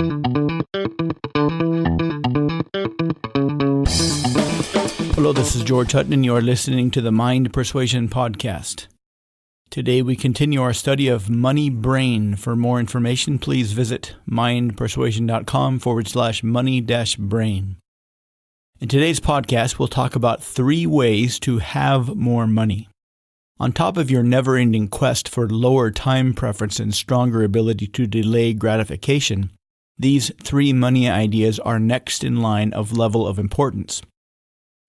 Hello, this is George Hutton, and you are listening to the Mind Persuasion Podcast. Today we continue our study of money brain. For more information, please visit mindpersuasion.com/money-brain. In today's podcast, we'll talk about 3 ways to have more money. On top of your never-ending quest for lower time preference and stronger ability to delay gratification, these 3 money ideas are next in line of level of importance.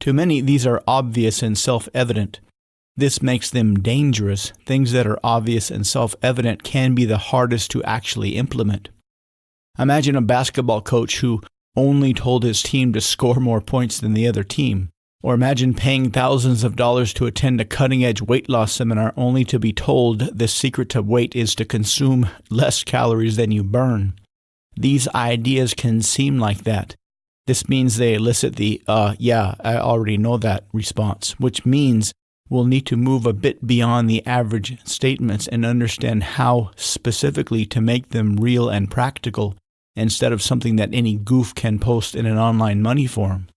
To many, these are obvious and self-evident. This makes them dangerous. Things that are obvious and self-evident can be the hardest to actually implement. Imagine a basketball coach who only told his team to score more points than the other team. Or imagine paying thousands of dollars to attend a cutting-edge weight loss seminar only to be told the secret to weight is to consume less calories than you burn. These ideas can seem like that. This means they elicit the, yeah, I already know that response, which means we'll need to move a bit beyond the average statements and understand how specifically to make them real and practical instead of something that any goof can post in an online money forum.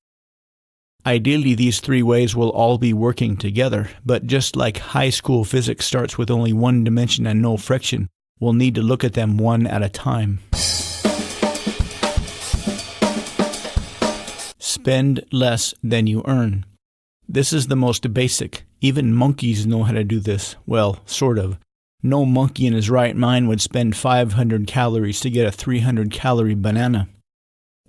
Ideally, these 3 ways will all be working together, but just like high school physics starts with only one dimension and no friction, we'll need to look at them one at a time. Spend less than you earn. This is the most basic. Even monkeys know how to do this. Well, sort of. No monkey in his right mind would spend 500 calories to get a 300-calorie banana.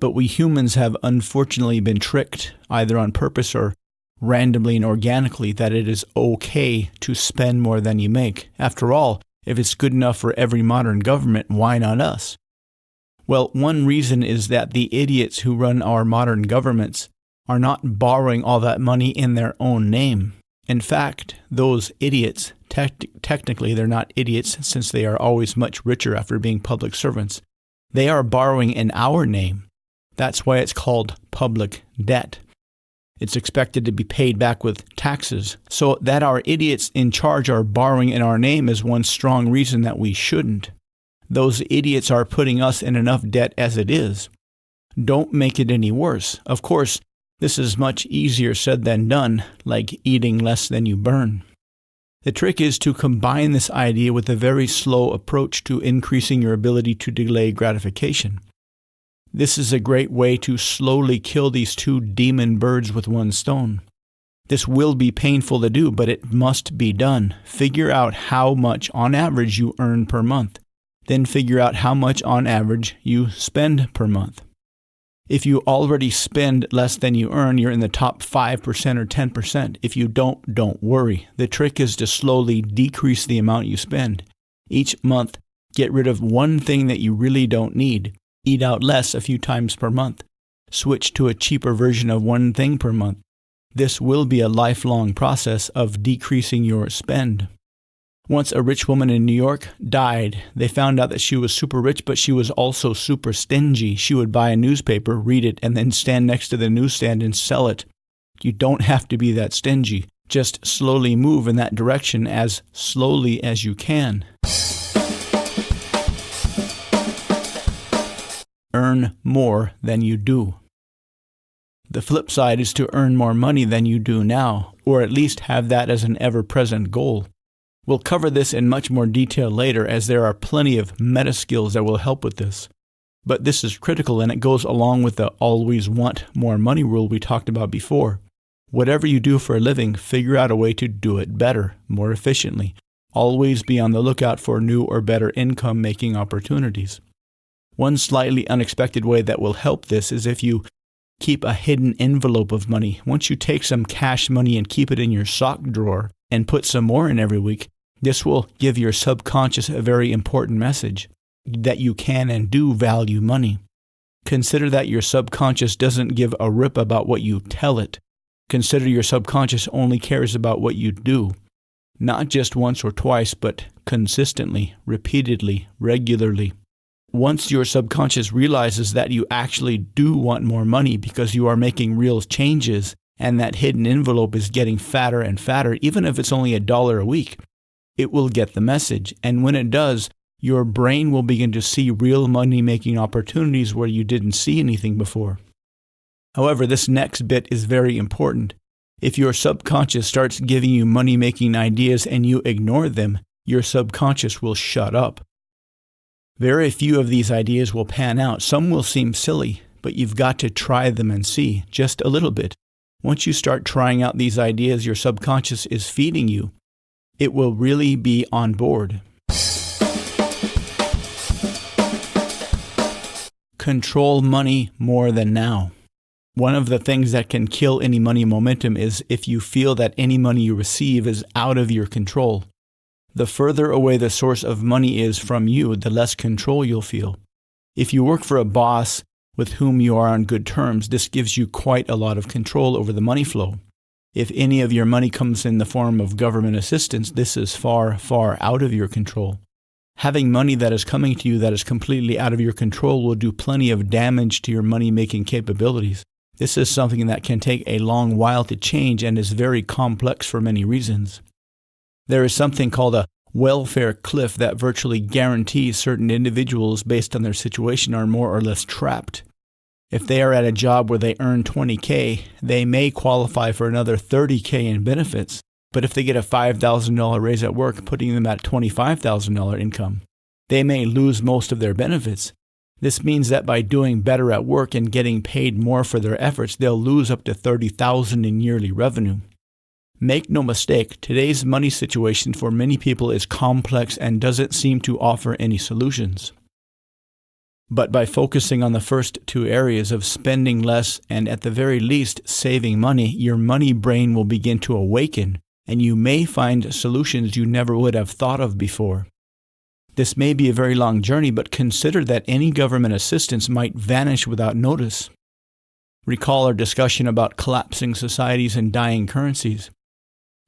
But we humans have unfortunately been tricked, either on purpose or randomly and organically, that it is okay to spend more than you make. After all, if it's good enough for every modern government, why not us? Well, one reason is that the idiots who run our modern governments are not borrowing all that money in their own name. In fact, those idiots, technically they're not idiots since they are always much richer after being public servants. They are borrowing in our name. That's why it's called public debt. It's expected to be paid back with taxes. So that our idiots in charge are borrowing in our name is one strong reason that we shouldn't. Those idiots are putting us in enough debt as it is. Don't make it any worse. Of course, this is much easier said than done, like eating less than you burn. The trick is to combine this idea with a very slow approach to increasing your ability to delay gratification. This is a great way to slowly kill these 2 demon birds with one stone. This will be painful to do, but it must be done. Figure out how much on average you earn per month. Then figure out how much on average you spend per month. If you already spend less than you earn, you're in the top 5% or 10%. If you don't worry. The trick is to slowly decrease the amount you spend. Each month, get rid of one thing that you really don't need. Eat out less a few times per month. Switch to a cheaper version of one thing per month. This will be a lifelong process of decreasing your spend. Once a rich woman in New York died. They found out that she was super rich, but she was also super stingy. She would buy a newspaper, read it, and then stand next to the newsstand and sell it. You don't have to be that stingy. Just slowly move in that direction as slowly as you can. Earn more than you do. The flip side is to earn more money than you do now, or at least have that as an ever-present goal. We'll cover this in much more detail later, as there are plenty of meta skills that will help with this. But this is critical, and it goes along with the always want more money rule we talked about before. Whatever you do for a living, figure out a way to do it better, more efficiently. Always be on the lookout for new or better income-making opportunities. One slightly unexpected way that will help this is if you keep a hidden envelope of money. Once you take some cash money and keep it in your sock drawer and put some more in every week, this will give your subconscious a very important message that you can and do value money. Consider that your subconscious doesn't give a rip about what you tell it. Consider your subconscious only cares about what you do. Not just once or twice, but consistently, repeatedly, regularly. Once your subconscious realizes that you actually do want more money because you are making real changes and that hidden envelope is getting fatter and fatter, even if it's only $1 a week, it will get the message. And when it does, your brain will begin to see real money-making opportunities where you didn't see anything before. However, this next bit is very important. If your subconscious starts giving you money-making ideas and you ignore them, your subconscious will shut up. Very few of these ideas will pan out. Some will seem silly, but you've got to try them and see, just a little bit. Once you start trying out these ideas your subconscious is feeding you, it will really be on board. Control money more than now. One of the things that can kill any money momentum is if you feel that any money you receive is out of your control. The further away the source of money is from you, the less control you'll feel. If you work for a boss with whom you are on good terms, this gives you quite a lot of control over the money flow. If any of your money comes in the form of government assistance, this is far, far out of your control. Having money that is coming to you that is completely out of your control will do plenty of damage to your money-making capabilities. This is something that can take a long while to change and is very complex for many reasons. There is something called a welfare cliff that virtually guarantees certain individuals based on their situation are more or less trapped. If they are at a job where they earn $20,000, they may qualify for another $30,000 in benefits, but if they get a $5,000 raise at work, putting them at $25,000 income, they may lose most of their benefits. This means that by doing better at work and getting paid more for their efforts, they'll lose up to $30,000 in yearly revenue. Make no mistake, today's money situation for many people is complex and doesn't seem to offer any solutions. But by focusing on the first two areas of spending less and at the very least saving money, your money brain will begin to awaken and you may find solutions you never would have thought of before. This may be a very long journey, but consider that any government assistance might vanish without notice. Recall our discussion about collapsing societies and dying currencies.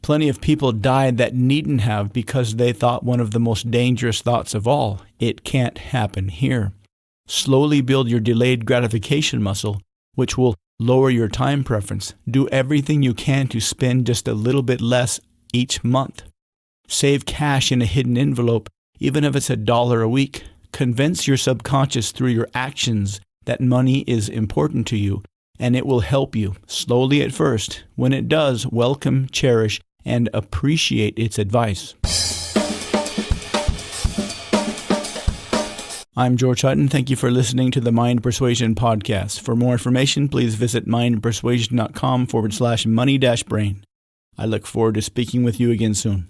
Plenty of people died that needn't have because they thought one of the most dangerous thoughts of all, it can't happen here. Slowly build your delayed gratification muscle, which will lower your time preference. Do everything you can to spend just a little bit less each month. Save cash in a hidden envelope, even if it's $1 a week. Convince your subconscious through your actions that money is important to you, and it will help you, slowly at first. When it does, welcome, cherish, and appreciate its advice. I'm George Hutton. Thank you for listening to the Mind Persuasion Podcast. For more information, please visit mindpersuasion.com/money-brain. I look forward to speaking with you again soon.